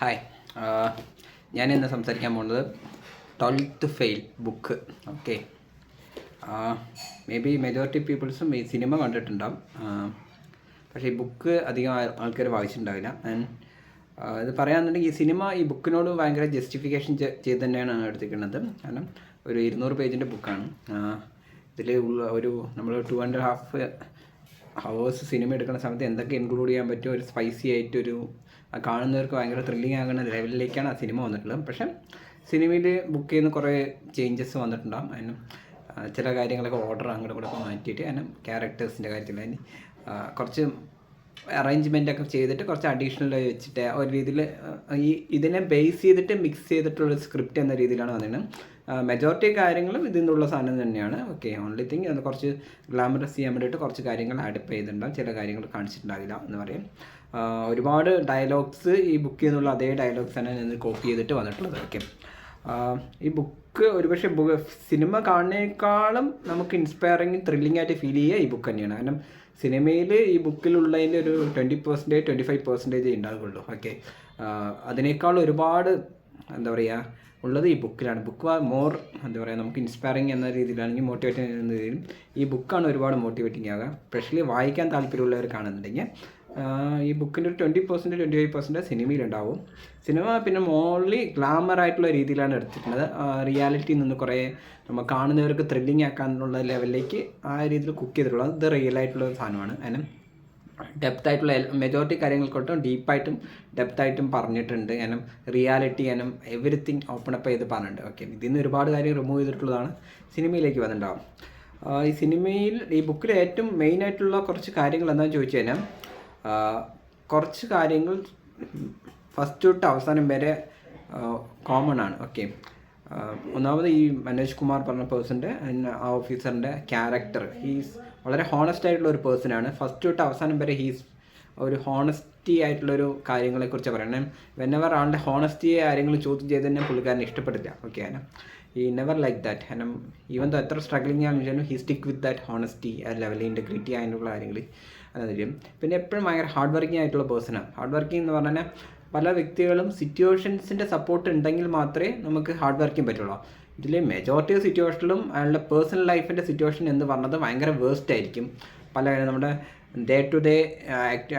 Hi. ഞാൻ ഇന്ന് സംസാരിക്കാൻ പോകുന്നത് 12th fail book. Okay, may be majority പീപ്പിൾസും ഈ സിനിമ കണ്ടിട്ടുണ്ടാവും, പക്ഷേ ഈ ബുക്ക് അധികം ആൾക്കാർ വായിച്ചിട്ടുണ്ടാവില്ല. ആൻഡ് ഇത് പറയാമെന്നുണ്ടെങ്കിൽ ഈ സിനിമ ഈ ബുക്കിനോട് ഭയങ്കര ജസ്റ്റിഫിക്കേഷൻ ചെയ്ത് തന്നെയാണ് എടുത്തിരിക്കുന്നത്. കാരണം ഒരു 200 പേജിൻ്റെ ബുക്കാണ്. ഇതിൽ ഒരു നമ്മൾ 2.5 ഹവേഴ്സ് സിനിമ എടുക്കുന്ന സമയത്ത് എന്തൊക്കെ ഇൻക്ലൂഡ് ചെയ്യാൻ പറ്റുമോ, ഒരു സ്പൈസി ആയിട്ടൊരു കാണുന്നവർക്ക് ഭയങ്കര ത്രില്ലിങ് ആകുന്ന ലെവലിലേക്കാണ് ആ സിനിമ വന്നിട്ടുള്ളത്. പക്ഷേ സിനിമയിൽ ബുക്ക് ചെയ്യുന്ന കുറേ ചേഞ്ചസ് വന്നിട്ടുണ്ടാകും. അതിന് ചില കാര്യങ്ങളൊക്കെ ഓർഡർ അങ്ങോട്ട് കൂടെ മാറ്റിയിട്ട് അതിന് ക്യാരക്ടേഴ്സിൻ്റെ കാര്യത്തിൽ അതിന് കുറച്ച് അറേഞ്ച്മെൻ്റൊക്കെ ചെയ്തിട്ട് കുറച്ച് അഡീഷണൽ വെച്ചിട്ട് ഒരു രീതിയിൽ ഇതിനെ ബേസ് ചെയ്തിട്ട് മിക്സ് ചെയ്തിട്ടുള്ള സ്ക്രിപ്റ്റ് എന്ന രീതിയിലാണ് വന്നിട്ടുണ്ട്. മെജോറിറ്റി കാര്യങ്ങളും ഇതിൽ നിന്നുള്ള സാധനം തന്നെയാണ്. ഓക്കെ, ഓൺലി തിങ് അത് കുറച്ച് ഗ്ലാമറസ് ചെയ്യാൻ വേണ്ടിയിട്ട് കുറച്ച് കാര്യങ്ങൾ ആഡപ്പ് ചെയ്തിട്ടുണ്ടാകും, ചില കാര്യങ്ങൾ കാണിച്ചിട്ടുണ്ടാവില്ല എന്ന് പറയും. ഒരുപാട് ഡയലോഗ്സ് ഈ ബുക്കിൽ നിന്നുള്ള അതേ ഡയലോഗ്സ് തന്നെ നിന്ന് കോപ്പി ചെയ്തിട്ട് വന്നിട്ടുള്ളത്. ഓക്കെ, ഈ ബുക്ക് ഒരുപക്ഷെ സിനിമ കാണുന്നതിനേക്കാളും നമുക്ക് ഇൻസ്പയറിങ് ത്രില്ലിംഗ് ആയിട്ട് ഫീൽ ചെയ്യുക ഈ ബുക്ക് തന്നെയാണ്. കാരണം സിനിമയിൽ ഈ ബുക്കിലുള്ളതിൻ്റെ ഒരു 20%, 25% ഉണ്ടാവുകയുള്ളൂ. ഓക്കെ, അതിനേക്കാൾ ഒരുപാട് എന്താ പറയുക ഉള്ളത് ഈ ബുക്കിലാണ്. ബുക്ക് മോർ എന്താ പറയുക, നമുക്ക് ഇൻസ്പയറിങ് എന്ന രീതിയിലാണെങ്കിൽ മോട്ടിവേറ്റിംഗ് എന്ന രീതിയിലും ഈ ബുക്കാണ് ഒരുപാട് മോട്ടിവേറ്റിംഗ് ആകുക. സ്പെഷ്യലി വായിക്കാൻ താല്പര്യമുള്ളവർ കാണുന്നുണ്ടെങ്കിൽ ഈ ബുക്കിൻ്റെ ഒരു 20%, 25% സിനിമയിലുണ്ടാവും. സിനിമ പിന്നെ മോർലി ഗ്ലാമർ ആയിട്ടുള്ള രീതിയിലാണ് എടുത്തിട്ടുള്ളത്. റിയാലിറ്റിയിൽ നിന്ന് കുറേ നമ്മൾ കാണുന്നവർക്ക് ത്രില്ലിങ് ആക്കാനുള്ള ലെവലിലേക്ക് ആ രീതിയിൽ കുക്ക് ചെയ്തിട്ടുള്ളത്. ഇത് റിയൽ ആയിട്ടുള്ള ഒരു സാധനമാണ്. അതിന് ഡെപ്തായിട്ടുള്ള മെജോറിറ്റി കാര്യങ്ങൾക്കൊട്ടും ഡീപ്പായിട്ടും ഡെപ്തായിട്ടും പറഞ്ഞിട്ടുണ്ട്. കാരണം റിയാലിറ്റി കാരണം എവറിത്തിങ് ഓപ്പൺ അപ്പ് ചെയ്ത് പറഞ്ഞിട്ടുണ്ട്. ഓക്കെ, ഇതിൽ നിന്ന് ഒരുപാട് കാര്യം റിമൂവ് ചെയ്തിട്ടുള്ളതാണ് സിനിമയിലേക്ക് വന്നിട്ടുണ്ടാവും. ഈ സിനിമയിൽ ഈ ബുക്കിൽ ഏറ്റവും മെയിനായിട്ടുള്ള കുറച്ച് കാര്യങ്ങൾ എന്താണെന്ന് ചോദിച്ചു കഴിഞ്ഞാൽ, കുറച്ച് കാര്യങ്ങൾ ഫസ്റ്റ് തൊട്ട് അവസാനം വരെ കോമൺ ആണ്. ഓക്കെ, ഒന്നാമത് ഈ മനോജ് കുമാർ പറഞ്ഞ പേഴ്സൻ്റെ ആ ഓഫീസറിൻ്റെ ക്യാരക്ടർ ഹീസ് വളരെ ഹോണസ്റ്റ് ആയിട്ടുള്ള ഒരു പേഴ്സണാണ്. ഫസ്റ്റ് തൊട്ട് അവസാനം വരെ ഹീസ് ഒരു ഹോണസ്റ്റി ആയിട്ടുള്ളൊരു കാര്യങ്ങളെക്കുറിച്ച് പറയണം. വെനെവർ ആളുടെ ഹോണസ്റ്റി ആരെങ്കിലും ചോദ്യം ചെയ്ത് തന്നെ പുള്ളിക്കാരനെ ഇഷ്ടപ്പെട്ടില്ല. ഓക്കെ, കാരണം ഈ നെവർ ലൈക്ക് ദാറ്റ്. കാരണം ഈവൻ ദോ എത്ര സ്ട്രഗ്ലിംഗ് ആണെന്ന് വെച്ചാലും he stick with that honesty, ആ ലെവലിൽ ഇൻറ്റഗ്രിറ്റി അതിനുള്ള കാര്യങ്ങൾ അതായിരിക്കും. പിന്നെ എപ്പോഴും ഭയങ്കര ഹാർഡ് വർക്കിംഗ് ആയിട്ടുള്ള പേഴ്സണാണ്. ഹാർഡ് വർക്കിംഗ് എന്ന് പറഞ്ഞാൽ പല വ്യക്തികളും സിറ്റുവേഷൻസിൻ്റെ സപ്പോർട്ട് ഉണ്ടെങ്കിൽ മാത്രമേ നമുക്ക് ഹാർഡ് വർക്കിംഗ് പറ്റുള്ളൂ. ഇതിൽ മെജോറിറ്റി സിറ്റുവേഷനിലും അയാളുടെ പേഴ്സണൽ ലൈഫിൻ്റെ സിറ്റുവേഷൻ എന്ന് പറഞ്ഞത് ഭയങ്കര വേസ്റ്റ് ആയിരിക്കും. പല നമ്മുടെ ഡേ ടു ഡേ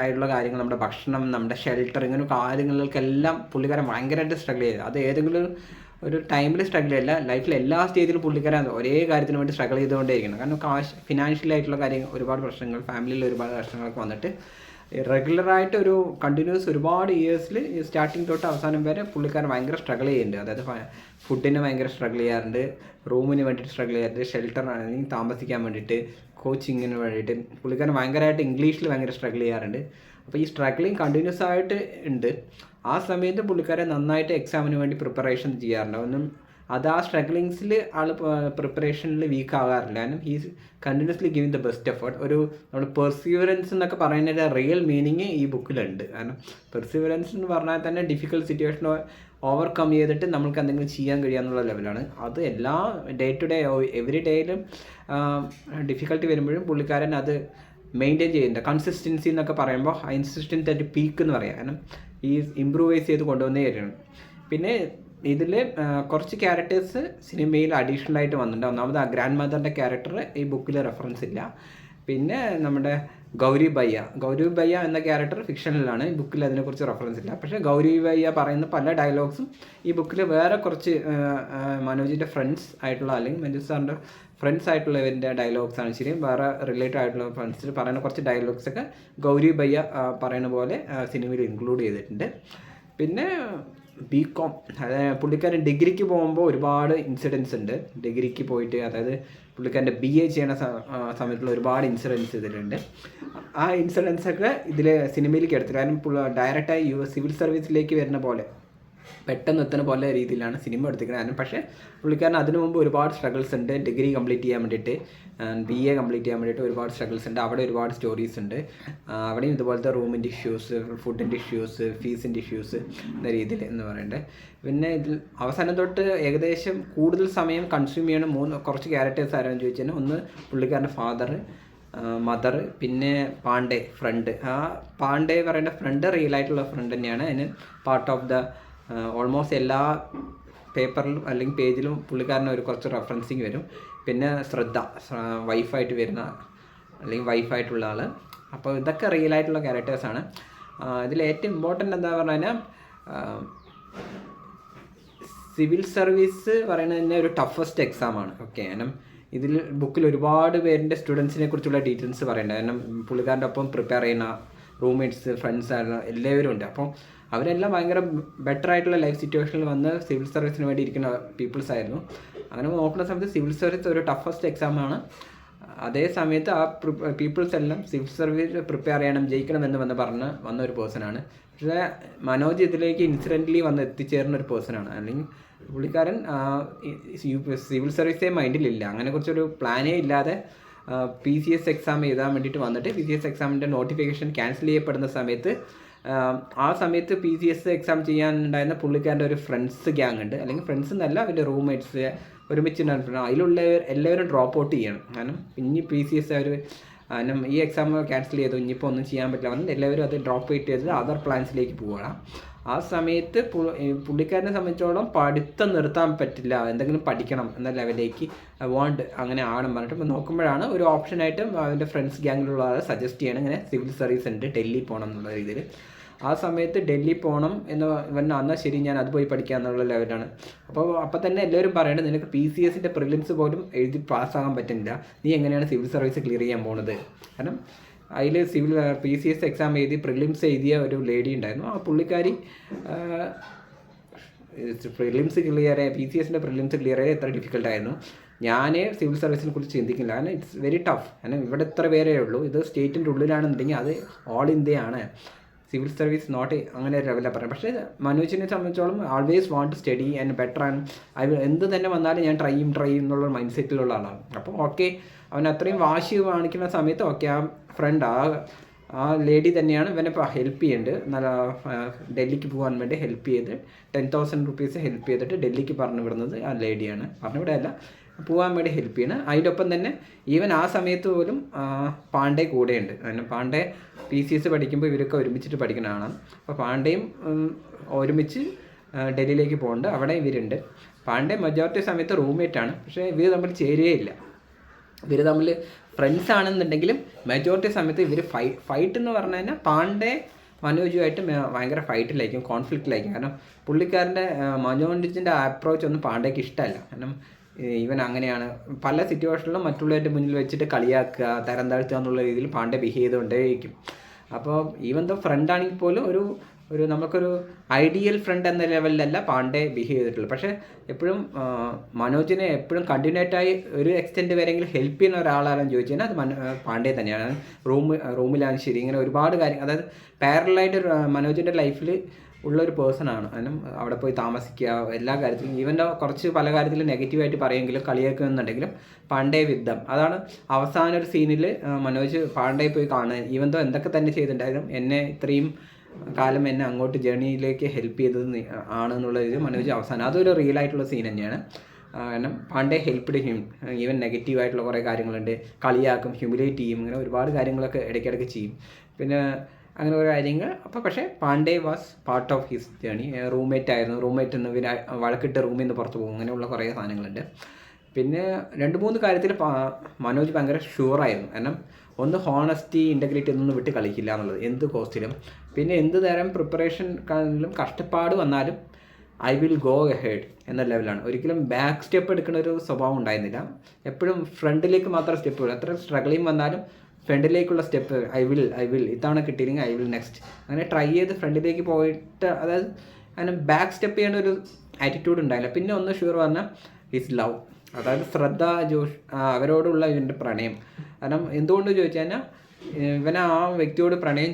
ആയിട്ടുള്ള കാര്യങ്ങൾ, നമ്മുടെ ഭക്ഷണം, നമ്മുടെ ഷെൽട്ടർ, ഇങ്ങനെ കാര്യങ്ങൾക്കെല്ലാം പുള്ളിക്കാരൻ ഭയങ്കരമായിട്ട് സ്ട്രഗിൾ ചെയ്ത്, അത് ഏതെങ്കിലും ഒരു ടൈമിൽ സ്ട്രഗിൾ ചെയ്യില്ല, ലൈഫിൽ എല്ലാ സ്റ്റേജിലും പുള്ളിക്കാരൻ ഒരേ കാര്യത്തിന് വേണ്ടി സ്ട്രഗിൾ ചെയ്തുകൊണ്ടേയിരിക്കണം. കാരണം ഫിനാൻഷ്യലായിട്ടുള്ള കാര്യങ്ങൾ ഒരുപാട് പ്രശ്നങ്ങൾ, ഫാമിലിയിൽ ഒരുപാട് പ്രശ്നങ്ങളൊക്കെ വന്നിട്ട് റെഗുലറായിട്ട് ഒരു കണ്ടിന്യൂസ് ഒരുപാട് ഇയേഴ്സിൽ സ്റ്റാർട്ടിങ് തൊട്ട് അവസാനം വരെ പുള്ളിക്കാരൻ ഭയങ്കര സ്ട്രഗിൾ ചെയ്യുന്നുണ്ട്. അതായത് ഫുഡിന് ഭയങ്കര സ്ട്രഗിൾ ചെയ്യാറുണ്ട്, റൂമിന് വേണ്ടിയിട്ട് സ്ട്രഗിൾ ചെയ്യാറുണ്ട്, ഷെൽട്ടറാണെങ്കിൽ താമസിക്കാൻ വേണ്ടിയിട്ട്, കോച്ചിങ്ങിന് വേണ്ടിയിട്ട് പുള്ളിക്കാരൻ ഭയങ്കരമായിട്ട് ഇംഗ്ലീഷിൽ ഭയങ്കര സ്ട്രഗിൾ ചെയ്യാറുണ്ട്. അപ്പോൾ ഈ സ്ട്രഗ്ലിങ് കണ്ടിന്യൂസ് ആയിട്ട് ഉണ്ട്. ആ സമയത്ത് പുള്ളിക്കാരൻ നന്നായിട്ട് എക്സാമിന് വേണ്ടി പ്രിപ്പറേഷൻ ചെയ്യാറുണ്ട്. ഒന്നും അത് ആ സ്ട്രഗ്ലിങ്സിൽ ആൾ പ്രിപ്പറേഷനിൽ വീക്ക് ആകാറില്ല. കാരണം he's continuously giving the best effort. ഒരു നമ്മൾ പെർസ്യൂവറൻസ് എന്നൊക്കെ പറയുന്നതിൻ്റെ റിയൽ മീനിങ് ഈ ബുക്കിലുണ്ട്. കാരണം പെർസ്യൂവറൻസ് എന്ന് പറഞ്ഞാൽ തന്നെ ഡിഫിക്കൽട്ട് സിറ്റുവേഷൻ ഓവർകം ചെയ്തിട്ട് നമുക്ക് എന്തെങ്കിലും ചെയ്യാൻ കഴിയാന്നുള്ള ലെവലാണ്. അത് എല്ലാ ഡേ ടു ഡേ എവറി ഡേയിലും ഡിഫിക്കൽട്ടി വരുമ്പോഴും പുള്ളിക്കാരൻ അത് മെയിൻറ്റെയിൻ ചെയ്യുന്നുണ്ട്. കൺസിസ്റ്റൻസി എന്നൊക്കെ പറയുമ്പോൾ ഇൻസിസ്റ്റൻ്റ് ആയിട്ട് പീക്ക് എന്ന് പറയാം. കാരണം ഈ ഇമ്പ്രൂവൈസ് ചെയ്ത് കൊണ്ടുവന്നേ വരികയാണ്. പിന്നെ ഇതിൽ കുറച്ച് ക്യാരക്ടേഴ്സ് സിനിമയിൽ അഡീഷണൽ ആയിട്ട് വന്നിട്ടുണ്ട്. ഒന്നാമത് ആ ഗ്രാൻഡ് മദറിൻ്റെ ക്യാരക്ടർ ഈ ബുക്കിൽ റെഫറൻസ് ഇല്ല. പിന്നെ നമ്മുടെ ഗൗരി ഭയ്യ എന്ന ക്യാരക്ടർ ഫിക്ഷനിലാണ്, ഈ ബുക്കിൽ അതിനെക്കുറിച്ച് റെഫറൻസ് ഇല്ല. പക്ഷേ ഗൗരി ഭയ്യ പറയുന്ന പല ഡയലോഗ്സും ഈ ബുക്കിൽ വേറെ കുറച്ച് മനോജിൻ്റെ ഫ്രണ്ട്സ് ആയിട്ടുള്ള, അല്ലെങ്കിൽ മനോജ് സാറിൻ്റെ ഫ്രണ്ട്സ് ആയിട്ടുള്ളവരുടെ ഡയലോഗ്സാണ് ശരി. വേറെ റിലേറ്റഡ് ആയിട്ടുള്ള ഫ്രണ്ട്സിൽ പറയുന്ന കുറച്ച് ഡയലോഗ്സൊക്കെ ഗൗരി ഭയ്യ പറയുന്ന പോലെ സിനിമയിൽ ഇൻക്ലൂഡ് ചെയ്തിട്ടുണ്ട്. പിന്നെ ബികോം, അതായത് പുള്ളിക്കാരൻ ഡിഗ്രിക്ക് പോകുമ്പോൾ ഒരുപാട് ഇൻസിഡൻസ് ഉണ്ട്. ഡിഗ്രിക്ക് പോയിട്ട്, അതായത് പുള്ളിക്കാരൻ്റെ BA ചെയ്യുന്ന സമയത്തുള്ള ഒരുപാട് ഇൻസിഡൻസ് ഇതിലുണ്ട്. ആ ഇൻസിഡൻസൊക്കെ ഇതിൽ സിനിമയിലേക്ക് എടുത്തിട്ട്, കാരണം ഡയറക്റ്റായി സിവിൽ സർവീസിലേക്ക് വരുന്ന പോലെ പെട്ടെന്ന് എത്തുന്ന പോലെ രീതിയിലാണ് സിനിമ എടുത്തിരിക്കുന്നത്. പക്ഷേ പുള്ളിക്കാരൻ അതിനു മുമ്പ് ഒരുപാട് സ്ട്രഗിൾസ് ഉണ്ട്. ഡിഗ്രി കംപ്ലീറ്റ് ചെയ്യാൻ വേണ്ടിയിട്ട്, BA കംപ്ലീറ്റ് ചെയ്യാൻ വേണ്ടിയിട്ട് ഒരുപാട് സ്ട്രഗിൾസ് ഉണ്ട്. അവിടെ ഒരുപാട് സ്റ്റോറീസ് ഉണ്ട്. അവിടെയും ഇതുപോലത്തെ റൂമിൻ്റെ ഇഷ്യൂസ്, ഫുഡിൻ്റെ ഇഷ്യൂസ്, ഫീസിൻ്റെ ഇഷ്യൂസ് എന്ന രീതിയിൽ എന്ന് പറയണ്ടേ. പിന്നെ ഇതിൽ അവസാനം തൊട്ട് ഏകദേശം കൂടുതൽ സമയം കൺസ്യൂം ചെയ്യണ കുറച്ച് ക്യാരക്ടേഴ്സ് ആരാണെന്ന് ചോദിച്ചു കഴിഞ്ഞാൽ, ഒന്ന് പുള്ളിക്കാരൻ്റെ ഫാദർ, മദർ, പിന്നെ പാണ്ഡെ ഫ്രണ്ട്. ആ പാണ്ഡെ പറയുന്ന ഫ്രണ്ട് റിയൽ ആയിട്ടുള്ള ഫ്രണ്ട് തന്നെയാണ്. അതിന് പാർട്ട് ഓഫ് ദ ഓൾമോസ്റ്റ് എല്ലാ പേപ്പറിലും അല്ലെങ്കിൽ പേജിലും പുള്ളിക്കാരന് ഒരു കുറച്ച് റെഫറൻസിങ് വരും. പിന്നെ ശ്രദ്ധ വൈഫായിട്ട് വരുന്ന അല്ലെങ്കിൽ വൈഫായിട്ടുള്ള ആൾ. അപ്പോൾ ഇതൊക്കെ റിയൽ ആയിട്ടുള്ള ക്യാരക്ടേഴ്സാണ്. ഇതിൽ ഏറ്റവും ഇമ്പോർട്ടൻ്റ് എന്താ പറഞ്ഞു കഴിഞ്ഞാൽ സിവിൽ സർവീസ് പറയുന്നത് തന്നെ ഒരു ടഫസ്റ്റ് എക്സാമാണ്. ഓക്കെ, കാരണം ഇതിൽ ബുക്കിൽ ഒരുപാട് പേരിൻ്റെ സ്റ്റുഡൻസിനെ കുറിച്ചുള്ള ഡീറ്റെയിൽസ് പറയേണ്ടത്. കാരണം പുള്ളിക്കാരൻ്റെ ഒപ്പം പ്രിപ്പയർ ചെയ്യുന്ന റൂംമേറ്റ്സ്, ഫ്രണ്ട്സ് എല്ലാവരും ഉണ്ട്. അപ്പോൾ അവരെല്ലാം ഭയങ്കര ബെറ്റർ ആയിട്ടുള്ള ലൈഫ് സിറ്റുവേഷനിൽ വന്ന് സിവിൽ സർവീസിന് വേണ്ടി ഇരിക്കുന്ന പീപ്പിൾസ് ആയിരുന്നു. അങ്ങനെ നോക്കുന്ന സമയത്ത് സിവിൽ സർവീസ് ഒരു ടഫസ്റ്റ് എക്സാമാണ്. അതേ സമയത്ത് ആ പീപ്പിൾസ് എല്ലാം സിവിൽ സർവീസ് പ്രിപ്പയർ ചെയ്യണം, ജയിക്കണം എന്ന് പറഞ്ഞ് വന്ന ഒരു പേഴ്സണാണ്. പക്ഷേ മനോജ് ഇതിലേക്ക് ഇൻസിഡൻ്റലി വന്ന് എത്തിച്ചേർന്ന ഒരു പേഴ്സണാണ്. അല്ലെങ്കിൽ പുള്ളിക്കാരൻ സിവിൽ സർവീസേ മൈൻഡിലില്ല, അങ്ങനെ കുറച്ചൊരു പ്ലാനേ ഇല്ലാതെ PCS എക്സാം എഴുതാൻ വേണ്ടിയിട്ട് വന്നിട്ട് PCS എക്സാമിൻ്റെ നോട്ടിഫിക്കേഷൻ ക്യാൻസൽ ചെയ്യപ്പെടുന്ന സമയത്ത് ആ സമയത്ത് PCS എക്സാം ചെയ്യാനുണ്ടായിരുന്ന പുള്ളിക്കാരൻ്റെ ഒരു ഫ്രണ്ട്സ് ഗ്യാങ് ഉണ്ട്, അല്ലെങ്കിൽ ഫ്രണ്ട്സ് എന്നല്ല അവൻ്റെ റൂംമേറ്റ്സ് ഒരുമിച്ചുണ്ടായിരുന്നു. അതിലുള്ള എല്ലാവരും ഡ്രോപ്പ് ഔട്ട് ചെയ്യണം. കാരണം ഇനി PCS അവർ കാരണം ഈ എക്സാം ക്യാൻസൽ ചെയ്തു, ഇനിയിപ്പോൾ ഒന്നും ചെയ്യാൻ പറ്റില്ല വന്നിട്ട് എല്ലാവരും അത് ഡ്രോപ്പ് ഔട്ട് ചെയ്ത് അതർ പ്ലാൻസിലേക്ക് പോവുകയാണ്. ആ സമയത്ത് പുള്ളിക്കാരനെ സംബന്ധിച്ചോളം പഠിത്തം നിർത്താൻ പറ്റില്ല, എന്തെങ്കിലും പഠിക്കണം എന്ന ലെവലിലേക്ക് വാണ്ട് അങ്ങനെ ആണെന്ന് പറഞ്ഞിട്ട് നോക്കുമ്പോഴാണ് ഒരു ഓപ്ഷനായിട്ട് അവൻ്റെ ഫ്രണ്ട്സ് ഗ്യാങ്ങിലുള്ള ആളെ സജസ്റ്റ് ചെയ്യണം, ഇങ്ങനെ സിവിൽ സർവീസ് ഉണ്ട്, ഡൽഹി പോകണം എന്നുള്ള രീതിയിൽ. ആ സമയത്ത് ഡൽഹി പോകണം എന്ന് എന്നാൽ ശരി ഞാൻ അത് പോയി പഠിക്കുക എന്നുള്ള ലെവലാണ്. അപ്പോൾ തന്നെ എല്ലാവരും പറയേണ്ടത് നിനക്ക് PCSൻ്റെ പ്രിലിംസ് പോലും എഴുതി പാസ്സാകാൻ പറ്റുന്നില്ല, നീ എങ്ങനെയാണ് സിവിൽ സർവീസ് ക്ലിയർ ചെയ്യാൻ പോകുന്നത്? കാരണം അതിൽ PCS എക്സാം എഴുതി പ്രിലിംസ് എഴുതിയ ഒരു ലേഡി ഉണ്ടായിരുന്നു. ആ പുള്ളിക്കാരി പ്രിലിംസ് ക്ലിയർ PCSൻ്റെ പ്രിലിംസ് ക്ലിയർ ചെയ്യാൻ എത്ര ഡിഫിക്കൽട്ടായിരുന്നു. ഞാൻ സിവിൽ സർവീസിനെ കുറിച്ച് ചിന്തിക്കില്ല, കാരണം ഇറ്റ്സ് വെരി ടഫ്. കാരണം ഇവിടെ എത്ര പേരേ ഉള്ളൂ, ഇത് സ്റ്റേറ്റിൻ്റെ ഉള്ളിലാണെന്നുണ്ടെങ്കിൽ അത് ഓൾ ഇന്ത്യയാണ്. സിവിൽ സർവീസ് നോട്ട് അങ്ങനെ ഒരു ലെവലാണ് പറയുന്നത്. പക്ഷേ മനോജിനെ സംബന്ധിച്ചോളം always want to study and better ആണ്. എന്ത് തന്നെ വന്നാലും ഞാൻ ട്രൈ ചെയ്യും എന്നുള്ള മൈൻഡ് സെറ്റിലുള്ള ആളാണ്. അപ്പോൾ ഓക്കെ, അവൻ അത്രയും വാശി കാണിക്കുന്ന സമയത്ത് ഓക്കെ ആ ഫ്രണ്ട് ആ ലേഡി തന്നെയാണ് ഇവനെ ഇപ്പോൾ ഹെൽപ്പ് ചെയ്യുന്നുണ്ട്. നല്ല ഡൽഹിക്ക് പോകാൻ വേണ്ടി ഹെൽപ്പ് ചെയ്ത് 10,000 rupees ഹെൽപ്പ് ചെയ്തിട്ട് ഡൽഹിക്ക് പറഞ്ഞു വിടുന്നത് ആ ലേഡിയാണ്. പറഞ്ഞു വിടല്ല, പോകാൻ വേണ്ടി ഹെൽപ്പ് ചെയ്യണം. അതിൻ്റെ ഒപ്പം തന്നെ ഈവൻ ആ സമയത്ത് പോലും പാണ്ഡെ കൂടെയുണ്ട്. കാരണം പാണ്ഡെ PCS പഠിക്കുമ്പോൾ ഇവരൊക്കെ ഒരുമിച്ചിട്ട് പഠിക്കുന്നതാണ്. അപ്പോൾ പാണ്ഡെയും ഒരുമിച്ച് ഡൽഹിയിലേക്ക് പോകുന്നുണ്ട്, അവിടെ ഇവരുണ്ട്. പാണ്ഡെ മജോറിറ്റി സമയത്ത് റൂംമേറ്റാണ്, പക്ഷേ ഇവർ തമ്മിൽ ചേരുകയില്ല. ഇവർ തമ്മിൽ ഫ്രണ്ട്സ് ആണെന്നുണ്ടെങ്കിലും മെജോറിറ്റി സമയത്ത് ഇവർ ഫൈറ്റ് എന്ന് പറഞ്ഞു കഴിഞ്ഞാൽ പാണ്ഡെ മനോജുമായിട്ട് ഭയങ്കര ഫൈറ്റിലായിരിക്കും, കോൺഫ്ലിക്റ്റിലായിരിക്കും. കാരണം പുള്ളിക്കാരൻ്റെ മനോജിൻ്റെ അപ്രോച്ച് ഒന്നും പാണ്ഡേക്ക് ഇഷ്ടമല്ല. കാരണം ഈവൻ അങ്ങനെയാണ് പല സിറ്റുവേഷനിലും മറ്റുള്ളവരുടെ മുന്നിൽ വെച്ചിട്ട് കളിയാക്കുക, തരം താഴ്ത്തുക എന്നുള്ള രീതിയിൽ പാണ്ഡെ ബിഹേവ് ചെയ്തുകൊണ്ടേയിരിക്കും. അപ്പോൾ ഈവൻ ദ ഫ്രണ്ട് ആണെങ്കിൽ പോലും ഒരു നമുക്കൊരു ഐഡിയൽ ഫ്രണ്ട് എന്ന ലെവലിലല്ല പാണ്ഡെ ബിഹേവ് ചെയ്തിട്ടുള്ളത്. പക്ഷേ എപ്പോഴും മനോജിനെ എപ്പോഴും കണ്ടിന്യൂറ്റായി ഒരു എക്സ്റ്റെൻറ്റ് വരെയെങ്കിലും ഹെൽപ്പ് ചെയ്യുന്ന ഒരാളാണെന്ന് ചോദിച്ചു കഴിഞ്ഞാൽ അത് പാണ്ഡെ തന്നെയാണ്. റൂമിലാണ് ശരി, ഇങ്ങനെ ഒരുപാട് കാര്യം, അതായത് പാരലായിട്ട് മനോജിൻ്റെ ലൈഫിൽ ഉള്ളൊരു പേഴ്സണാണ്. കാരണം അവിടെ പോയി താമസിക്കുക, എല്ലാ കാര്യത്തിലും ഈവൻ്റെ കുറച്ച് പല കാര്യത്തിലും നെഗറ്റീവായിട്ട് പറയുമെങ്കിലും കളിയാക്കുന്നുണ്ടെങ്കിലും പാണ്ഡെ വിദ്ധം അതാണ്. അവസാന ഒരു സീനിൽ മനോജ് പാണ്ഡെ പോയി കാണുക, ഈവൻ ദോ എന്തൊക്കെ തന്നെ ചെയ്തിട്ടുണ്ടായാലും എന്നെ ഇത്രയും കാലം എന്നെ അങ്ങോട്ട് ജേണിയിലേക്ക് ഹെൽപ്പ് ചെയ്തത് ആണെന്നുള്ളത് മനോജ് അവസാനം അതൊരു റിയൽ ആയിട്ടുള്ള സീൻ തന്നെയാണ്. കാരണം പാണ്ഡെ ഹെൽപ്ഡ് ഹിം, ഈവൻ നെഗറ്റീവായിട്ടുള്ള കുറേ കാര്യങ്ങളുണ്ട്, കളിയാക്കും, ഹ്യൂമിലേറ്റ് ചെയ്യും, ഇങ്ങനെ ഒരുപാട് കാര്യങ്ങളൊക്കെ ഇടയ്ക്കിടയ്ക്ക് ചെയ്യും. പിന്നെ അങ്ങനെ ഓരോ കാര്യങ്ങൾ. അപ്പോൾ പക്ഷേ Pandey was part of his journey. Roommate ആയിരുന്നു, റൂംമേറ്റ് എന്ന് പിന്നെ വഴക്കിട്ട് റൂമിൽ നിന്ന് പുറത്ത് പോകും, അങ്ങനെയുള്ള കുറേ സാധനങ്ങളുണ്ട്. പിന്നെ 2-3 കാര്യത്തിൽ മനോജ് ഭയങ്കര ഷുവറായിരുന്നു. കാരണം ഒന്ന് ഹോണസ്റ്റി, ഇൻറ്റഗ്രിറ്റി ഒന്നും വിട്ട് കളിക്കില്ല എന്നുള്ളത് എന്ത് കോസ്റ്റിലും. പിന്നെ എന്ത് തരം പ്രിപ്പറേഷനും കഷ്ടപ്പാട് വന്നാലും ഐ വിൽ ഗോ അഹെഡ് എന്ന ലെവലാണ്. ഒരിക്കലും ബാക്ക് സ്റ്റെപ്പ് എടുക്കുന്ന ഒരു സ്വഭാവം ഉണ്ടായിരുന്നില്ല. എപ്പോഴും ഫ്രണ്ടിലേക്ക് മാത്രം സ്റ്റെപ്പ് വരും. എത്ര സ്ട്രഗിളിങ് വന്നാലും ഫ്രണ്ടിലേക്കുള്ള സ്റ്റെപ്പ് ഐ വിൽ ഇത്തവണ കിട്ടിയില്ലെങ്കിൽ ഐ വിൽ നെക്സ്റ്റ്, അങ്ങനെ ട്രൈ ചെയ്ത് ഫ്രണ്ടിലേക്ക് പോയിട്ട്, അതായത് അങ്ങനെ ബാക്ക് സ്റ്റെപ്പ് ചെയ്യേണ്ട ഒരു ആറ്റിറ്റ്യൂഡ് ഉണ്ടായില്ല. പിന്നെ ഒന്ന് ഷുവർ പറഞ്ഞാൽ ഹിസ് ലവ്, അതായത് ശ്രദ്ധ, ജോഷ് അവരോടുള്ള ഇവൻ്റെ പ്രണയം. കാരണം എന്തുകൊണ്ട് ചോദിച്ചു കഴിഞ്ഞാൽ ഇവനെ ആ വ്യക്തിയോട് പ്രണയം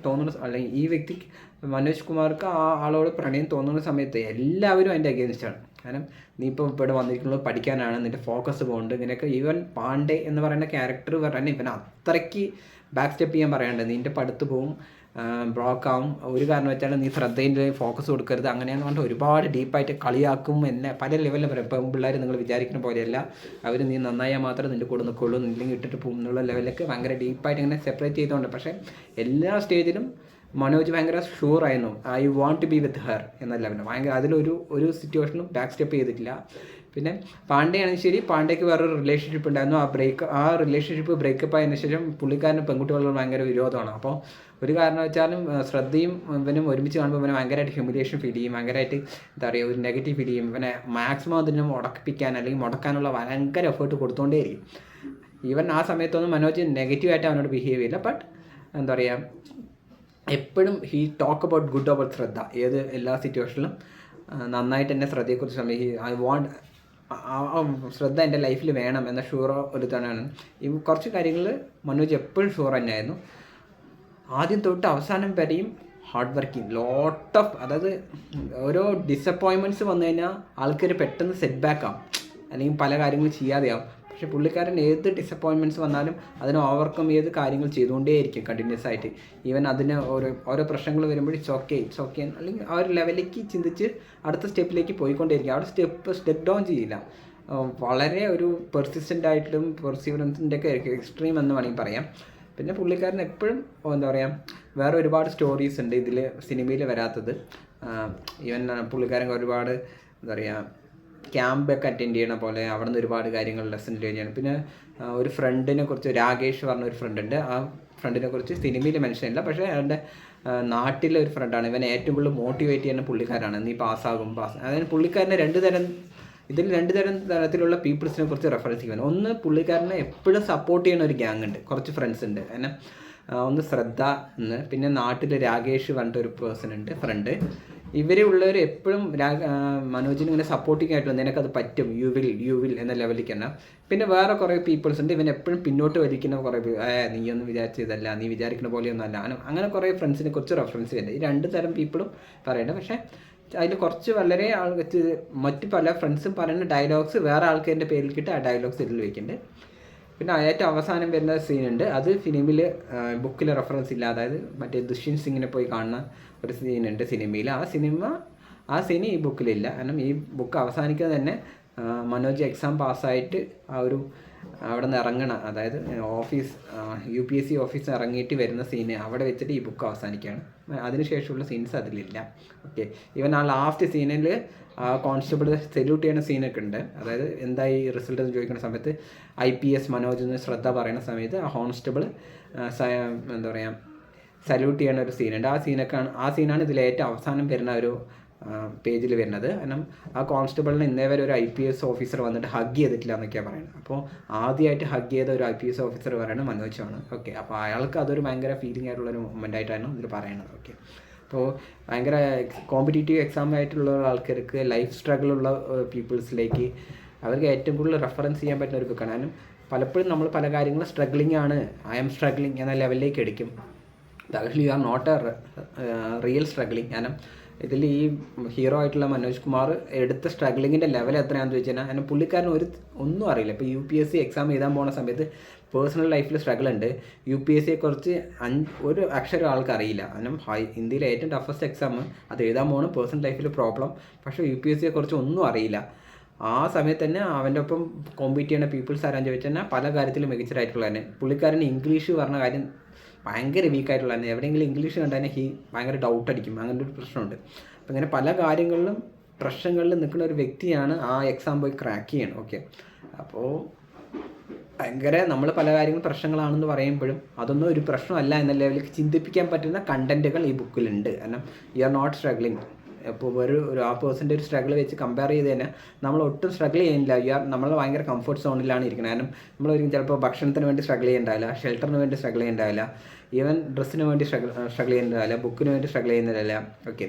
തോന്നുന്ന അല്ലെങ്കിൽ ഈ വ്യക്തിക്ക് മനോജ് കുമാർക്ക് ആ ആളോട് പ്രണയം തോന്നുന്ന സമയത്ത് എല്ലാവരും അതിൻ്റെ അഗേൻസ്റ്റാണ്. കാരണം നീ ഇപ്പോൾ ഇവിടെ വന്നിരിക്കുന്നത് പഠിക്കാനാണ്, നിൻ്റെ ഫോക്കസ് പോകുന്നുണ്ട്, ഇങ്ങനെയൊക്കെ. ഈവൻ പാണ്ഡെ എന്ന് പറയുന്ന ക്യാരക്ടർ പറഞ്ഞാൽ ഇവൻ അത്രയ്ക്ക് ബാക്ക് സ്റ്റെപ്പ് ചെയ്യാൻ പറയാണ്ട്, നിൻ്റെ പഠിത്ത് പോവും, ബ്ലോക്ക് ആവും, ഒരു കാരണം വെച്ചാൽ നീ ശ്രദ്ധേൻ്റെ ഫോക്കസ് കൊടുക്കരുത്, അങ്ങനെയാണെന്ന് പറഞ്ഞിട്ട് ഒരുപാട് ഡീപ്പായിട്ട് കളിയാക്കും എന്നെ പല ലെവലിൽ പറയും. ഇപ്പം പിള്ളേർ നിങ്ങൾ വിചാരിക്കുന്ന പോലെയല്ല, അവർ നീ നന്നായാൽ മാത്രമേ നിൻ്റെ കൂടെ നിൽക്കുള്ളൂ, നില്ലെങ്കിൽ ഇട്ടിട്ട് പോകും എന്നുള്ള ലെവലിലൊക്കെ ഭയങ്കര ഡീപ്പായിട്ട് ഇങ്ങനെ സെപ്പറേറ്റ് ചെയ്തുകൊണ്ട്. പക്ഷേ എല്ലാ സ്റ്റേജിലും മനോജ് ഭയങ്കര ഷുവറായിരുന്നു, I want to be with her എന്ന ലെവലിൽ ഭയങ്കര. അതിലൊരു സിറ്റുവേഷനിലും ബാക്ക് സ്റ്റെപ്പ് ചെയ്തിട്ടില്ല. പിന്നെ പാണ്ഡെയാണെങ്കിൽ ശരി, പാണ്ഡ്യയ്ക്ക് വേറൊരു റിലേഷൻഷിപ്പ് ഉണ്ടായിരുന്നു. ആ റിലേഷൻഷിപ്പ് ബ്രേക്കപ്പ് ആയതിനു ശേഷം പുള്ളിക്കാരന് പെൺകുട്ടികളോട് ഭയങ്കര വിരോധമാണ്. അപ്പോൾ ഒരു കാരണവശാലും ശ്രദ്ധയും ഇവനും ഒരുമിച്ച് കാണുമ്പോൾ ഇവനെ ഭയങ്കരമായിട്ട് ഹ്യൂമിലിയേഷൻ ഫീൽ ചെയ്യും, ഭയങ്കരമായിട്ട് എന്താ പറയുക, ഒരു നെഗറ്റീവ് ഫീൽ ചെയ്യും. ഇവനെ മാക്സിമം അതിനെ മുടക്കിപ്പിക്കാൻ അല്ലെങ്കിൽ മുടക്കാനുള്ള ഭയങ്കര എഫേർട്ട് കൊടുത്തുകൊണ്ടേയിരിക്കും. ഈവൻ ആ സമയത്തൊന്നും മനോജ് നെഗറ്റീവായിട്ട് അവനോട് ബിഹേവ് ചെയ്യില്ല. ബട്ട് എന്താ പറയുക, എപ്പോഴും he talk about good about ശ്രദ്ധ. എല്ലാ സിറ്റുവേഷനിലും നന്നായിട്ട് തന്നെ ശ്രദ്ധയെക്കുറിച്ച് ഐ വാണ്ട് ശ്രദ്ധ എൻ്റെ ലൈഫിൽ വേണം എന്ന ഷുവർ ഒരു തന്നെയാണ്. ഈ കുറച്ച് കാര്യങ്ങൾ മനോജ് എപ്പോഴും ഷുവർ തന്നെയായിരുന്നു. ആദ്യം തൊട്ട് അവസാനം വരെയും ഹാർഡ് വർക്കിംഗ്, ലോട്ട് ഓഫ്, അതായത് ഓരോ ഡിസപ്പോയിൻമെൻറ്റ്സ് വന്നു കഴിഞ്ഞാൽ ആൾക്കാർ പെട്ടെന്ന് സെറ്റ് ബാക്ക് ആവും അല്ലെങ്കിൽ പല കാര്യങ്ങളും ചെയ്യാതെയാവും. പക്ഷേ പുള്ളിക്കാരൻ ഏത് ഡിസപ്പോയിൻമെൻറ്റ്സ് വന്നാലും അതിനെ ഓവർകം ചെയ്ത് കാര്യങ്ങൾ ചെയ്തുകൊണ്ടേയിരിക്കും കണ്ടിന്യൂസ് ആയിട്ട്. ഈവൻ അതിന് ഓരോ പ്രശ്നങ്ങൾ വരുമ്പോൾ ഇറ്റ്സ് ഓക്കെ അല്ലെങ്കിൽ ആ ഒരു ലെവലിലേക്ക് ചിന്തിച്ച് അടുത്ത സ്റ്റെപ്പിലേക്ക് പോയിക്കൊണ്ടേയിരിക്കും. അവിടെ സ്റ്റെപ്പ് ഡൗൺ ചെയ്യില്ല. വളരെ ഒരു പെർസിസ്റ്റൻ്റ് ആയിട്ടും പെർസീവറൻസിൻ്റെ ഒക്കെ എക്സ്ട്രീം എന്ന് വേണമെങ്കിൽ പറയാം. പിന്നെ പുള്ളിക്കാരൻ എപ്പോഴും എന്താ പറയുക, വേറെ ഒരുപാട് സ്റ്റോറീസ് ഉണ്ട് ഇതിൽ സിനിമയിൽ വരാത്തത്. ഈവൻ പുള്ളിക്കാരൻ ഒരുപാട് എന്താ പറയുക ക്യാമ്പൊക്കെ അറ്റൻഡ് ചെയ്യണ പോലെ അവിടെ നിന്ന് ഒരുപാട് കാര്യങ്ങൾ ലെസൺ ചെയ്യുകയാണ്. പിന്നെ ഒരു ഫ്രണ്ടിനെ കുറിച്ച്, രാകേഷ് പറഞ്ഞ ഒരു ഫ്രണ്ട് ഉണ്ട്, ആ ഫ്രണ്ടിനെ കുറിച്ച് സിനിമയിൽ മെൻഷൻ ഇല്ല, പക്ഷേ അയാളുടെ നാട്ടിലെ ഒരു ഫ്രണ്ടാണ്. ഇവനെ ഏറ്റവും കൂടുതൽ മോട്ടിവേറ്റ് ചെയ്യുന്ന പുള്ളിക്കാരാണ്, നീ പാസ്സാകും. അതായത് പുള്ളിക്കാരനെ രണ്ട് തരത്തിലുള്ള പീപ്പിൾസിനെ കുറിച്ച് റെഫറൻസ് ചെയ്യുന്നത്. ഒന്ന്, പുള്ളിക്കാരനെ എപ്പോഴും സപ്പോർട്ട് ചെയ്യുന്ന ഒരു ഗ്യാങ് ഉണ്ട്, കുറച്ച് ഫ്രണ്ട്സ് ഉണ്ട്. കാരണം ഒന്ന് ശ്രദ്ധ എന്ന്, പിന്നെ നാട്ടിൽ രാകേഷ് പറഞ്ഞിട്ട് ഒരു പേഴ്സൺ ഉണ്ട്, ഫ്രണ്ട്. ഇവരുള്ളവർ എപ്പോഴും മനോജിന് ഇങ്ങനെ സപ്പോർട്ടിങ് ആയിട്ടുള്ള, നിനക്കത് പറ്റും, യു വിൽ എന്ന ലെവലിലേക്ക് തന്നെ. പിന്നെ വേറെ കുറേ പീപ്പിൾസ് ഉണ്ട്, ഇവൻ എപ്പോഴും പിന്നോട്ട് വലിക്കുന്ന കുറേ, നീയൊന്നും വിചാരിച്ചതല്ല, നീ വിചാരിക്കുന്ന പോലെയൊന്നും അല്ല, അങ്ങനെ കുറേ ഫ്രണ്ട്സിനെ കുറിച്ച് റെഫറൻസ് ചെയ്യുന്നുണ്ട്. ഈ രണ്ട് തരം പീപ്പിളും പറയുന്നുണ്ട്. പക്ഷേ അതിൽ കുറച്ച് വളരെ മറ്റ് പല ഫ്രണ്ട്സും പറയുന്ന ഡയലോഗ്സ് വേറെ ആൾക്കാരുടെ പേരിൽ കിട്ടി ആ ഡയലോഗ്സ് ഇതിൽ വയ്ക്കുന്നുണ്ട്. പിന്നെ ഏറ്റവും അവസാനം വരുന്ന സീനുണ്ട്, അത് ഫിലിമിൽ ബുക്കിൽ റെഫറൻസ് ഇല്ല. അതായത് മറ്റേ ദുഷ്യന്ത് സിംഗിനെ പോയി കാണുന്ന ഒരു സീനുണ്ട് സിനിമയിൽ. ആ സീൻ ഈ ബുക്കിലില്ല. കാരണം ഈ ബുക്ക് അവസാനിക്കുന്നത് തന്നെ മനോജ് എക്സാം പാസ്സായിട്ട് അവിടെ നിന്ന് ഇറങ്ങണം, അതായത് UPSC ഓഫീസ് ഇറങ്ങിയിട്ട് വരുന്ന സീന് അവിടെ വെച്ചിട്ട് ഈ ബുക്ക് അവസാനിക്കുകയാണ്. അതിനുശേഷമുള്ള സീൻസ് അതിലില്ല. ഓക്കെ, ഈവൻ ആ ലാസ്റ്റ് സീനിൽ കോൺസ്റ്റബിൾ സെല്യൂട്ട് ചെയ്യുന്ന സീനൊക്കെ ഉണ്ട്. അതായത് എന്തായി റിസൾട്ട് എന്ന് ചോദിക്കുന്ന സമയത്ത് IPS മനോജ് എന്ന് ശ്രദ്ധ പറയുന്ന സമയത്ത് ആ കോൺസ്റ്റബിൾ എന്താ പറയുക സല്യൂട്ട് ചെയ്യുന്ന ഒരു സീനുണ്ട്. ആ സീനാണ് ഇതിൽ ഏറ്റവും അവസാനം വരുന്ന ഒരു പേജിൽ വരുന്നത്. കാരണം ആ കോൺസ്റ്റബിളിന് ഇന്നേ വരെ ഒരു IPS ഓഫീസർ വന്നിട്ട് ഹഗ് ചെയ്തിട്ടില്ല എന്നൊക്കെയാണ് പറയുന്നത്. അപ്പോൾ ആദ്യമായിട്ട് ഹഗ് ചെയ്ത ഒരു IPS ഓഫീസർ പറയുന്നത് മനോജാണ്. ഓക്കെ, അപ്പോൾ അയാൾക്ക് അതൊരു ഭയങ്കര ഫീലിംഗ് ആയിട്ടുള്ളൊരു മൊമെൻ്റ് ആയിട്ടാണ് ഇതിൽ പറയുന്നത്. ഓക്കെ, അപ്പോൾ ഭയങ്കര കോമ്പറ്റീറ്റീവ് എക്സാം ആയിട്ടുള്ള ആൾക്കാർക്ക്, ലൈഫ് സ്ട്രഗിളുള്ള പീപ്പിൾസിലേക്ക് അവർക്ക് ഏറ്റവും കൂടുതൽ റെഫറൻസ് ചെയ്യാൻ പറ്റുന്ന ഒരു ബുക്കാണ്. കാരണം പലപ്പോഴും നമ്മൾ പല കാര്യങ്ങളും സ്ട്രഗ്ലിംഗ് ആണ്, ഐ ആം സ്ട്രഗ്ലിംഗ് എന്ന ലെവലിലേക്ക് എടുക്കും. Actually you are not real struggling. കാരണം ഇതിൽ ഈ ഹീറോ ആയിട്ടുള്ള മനോജ് കുമാർ എടുത്ത സ്ട്രഗ്ലിങ്ങിൻ്റെ ലെവൽ എത്രയാണെന്ന് ചോദിച്ചു കഴിഞ്ഞാൽ, കാരണം പുള്ളിക്കാരൻ ഒന്നും അറിയില്ല. ഇപ്പോൾ UPSC എക്സാം എഴുതാൻ പോകുന്ന സമയത്ത് പേഴ്സണൽ ലൈഫിൽ സ്ട്രഗിൾ ഉണ്ട്. UPSCയെക്കുറിച്ച് ഒരു അക്ഷരം ആൾക്ക് അറിയില്ല. കാരണം ഇന്ത്യയിലെ ഏറ്റവും ടഫസ്റ്റ് എക്സാം അത് എഴുതാൻ പോകുന്ന പേഴ്സണൽ ലൈഫിൽ പ്രോബ്ലം, പക്ഷേ UPSCയെക്കുറിച്ച് ഒന്നും അറിയില്ല. ആ സമയത്ത് തന്നെ അവൻ്റെ ഒപ്പം കോമ്പീറ്റ് ചെയ്യുന്ന പീപ്പിൾസ് ആരാന്ന് ചോദിച്ചു കഴിഞ്ഞാൽ പല കാര്യത്തിലും മികച്ചതായിട്ടുള്ള തന്നെ. പുള്ളിക്കാരൻ ഇംഗ്ലീഷ് പറഞ്ഞ കാര്യം ഭയങ്കര വീക്കായിട്ടുള്ള തന്നെ. എവിടെയെങ്കിലും ഇംഗ്ലീഷ് കണ്ടാൽ തന്നെ ഭയങ്കര ഡൗട്ട് അടിക്കും. അങ്ങനെ ഒരു പ്രശ്നമുണ്ട്. അപ്പോൾ ഇങ്ങനെ പല കാര്യങ്ങളിലും പ്രശ്നങ്ങളിൽ നിൽക്കുന്ന ഒരു വ്യക്തിയാണ് ആ എക്സാം പോയി ക്രാക്ക് ചെയ്യണം. ഓക്കെ, അപ്പോൾ ഭയങ്കര നമ്മൾ പല കാര്യങ്ങളും പ്രശ്നങ്ങളാണെന്ന് പറയുമ്പോഴും അതൊന്നും ഒരു പ്രശ്നമല്ല എന്ന ലെവലിലേക്ക് ചിന്തിപ്പിക്കാൻ പറ്റുന്ന കണ്ടൻറ്റുകൾ ഈ ബുക്കിലുണ്ട്. കാരണം യു ആർ നോട്ട് സ്ട്രഗ്ലിങ്. ഇപ്പോൾ ആ പേഴ്സൻ്റെ ഒരു സ്ട്രഗിൾ വെച്ച് കമ്പയർ ചെയ്ത് തന്നെ നമ്മൾ ഒട്ടും സ്ട്രഗിൾ ചെയ്യുന്നില്ല. നമ്മൾ ഭയങ്കര കംഫർട്ട് സോണിലാണ് ഇരിക്കുന്നത്. കാരണം നമ്മളൊരിക്കലും ചിലപ്പോൾ ഭക്ഷണത്തിന് വേണ്ടി സ്ട്രഗിൾ ചെയ്യേണ്ടാവില്ല, ഷെൽട്ടറിന് വേണ്ടി സ്ട്രഗിൾ ചെയ്യേണ്ടാവില്ല, ഈവൻ ഡ്രസ്സിന് വേണ്ടി സ്ട്രഗിൾ ചെയ്യുന്നതല്ല, ബുക്കിന് വേണ്ടി സ്ട്രഗിൾ ചെയ്യുന്നതല്ല. ഓക്കെ,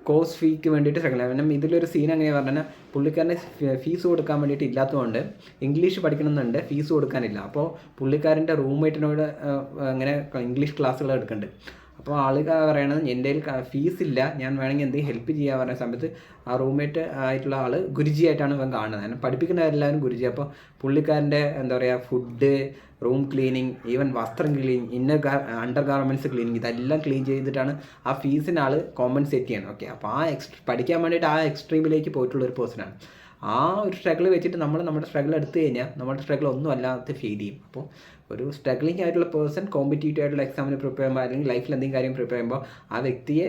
കോഴ്സ് ഫീക്ക് വേണ്ടിയിട്ട് സ്ട്രഗിൾ ചെയ്യാം. കാരണം ഇതിലൊരു സീൻ എങ്ങനെയാണ് പറഞ്ഞാൽ, പുള്ളിക്കാരന് ഫീസ് കൊടുക്കാൻ വേണ്ടിയിട്ട് ഇല്ലാത്തതുകൊണ്ട് ഇംഗ്ലീഷ് പഠിക്കണമെന്നുണ്ട്, ഫീസ് കൊടുക്കാനില്ല. അപ്പോൾ പുള്ളിക്കാരൻ്റെ റൂംമേറ്റിനോട് അങ്ങനെ ഇംഗ്ലീഷ് ക്ലാസ്സുകൾ എടുക്കുന്നുണ്ട്. അപ്പോൾ ആൾ പറയണത് എൻ്റെ കയ്യിൽ ഫീസില്ല, ഞാൻ വേണമെങ്കിൽ എന്തെങ്കിലും ഹെൽപ്പ് ചെയ്യാൻ പറയുന്ന സമയത്ത് ആ റൂംമേറ്റ് ആയിട്ടുള്ള ആൾ ഗുരുജി ആയിട്ടാണ് ഇവൻ കാണുന്നത്. കാരണം പഠിപ്പിക്കുന്ന എല്ലാവരും ഗുരുജി. അപ്പോൾ പുള്ളിക്കാരൻ്റെ എന്താ പറയുക, ഫുഡ്, റൂം ക്ലീനിങ്, ഈവൻ വസ്ത്രം ക്ലീനിങ്, അണ്ടർ ഗാർമെൻറ്റ്സ് ക്ലീനിങ്, ഇതെല്ലാം ക്ലീൻ ചെയ്തിട്ടാണ് ആ ഫീസിന് ആൾ കോമ്പൻസേറ്റ് ചെയ്യണം. ഓക്കെ, അപ്പോൾ ആ പഠിക്കാൻ വേണ്ടിയിട്ട് ആ എക്സ്ട്രീമിലേക്ക് പോയിട്ടുള്ള ഒരു പേഴ്സണാണ്. ആ ഒരു സ്ട്രഗിൾ വെച്ചിട്ട് നമ്മൾ നമ്മുടെ സ്ട്രഗിൾ എടുത്തു കഴിഞ്ഞാൽ നമ്മുടെ സ്ട്രഗിൾ ഒന്നും അല്ലാത്ത ഫീൽ ചെയ്യും. അപ്പോൾ ഒരു സ്ട്രഗ്ലിംഗ് ആയിട്ടുള്ള പേഴ്സൺ കോമ്പറ്റീറ്റീവ് ആയിട്ടുള്ള എക്സാമിന് പ്രിപ്പയർ ചെയ്യുമ്പോൾ അല്ലെങ്കിൽ ലൈഫിൽ എന്തെങ്കിലും കാര്യം പ്രിപ്പയർ ചെയ്യുമ്പോൾ ആ വ്യക്തിയെ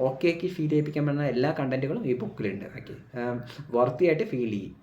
ഓക്കെ ആക്കി ഫീൽ ചെയ്യിപ്പിക്കാൻ പറ്റുന്ന എല്ലാ കണ്ടൻറ്റുകളും ഈ ബുക്കിലുണ്ട്. ഓക്കെ, വർത്തി ആയിട്ട് ഫീൽ ചെയ്യും.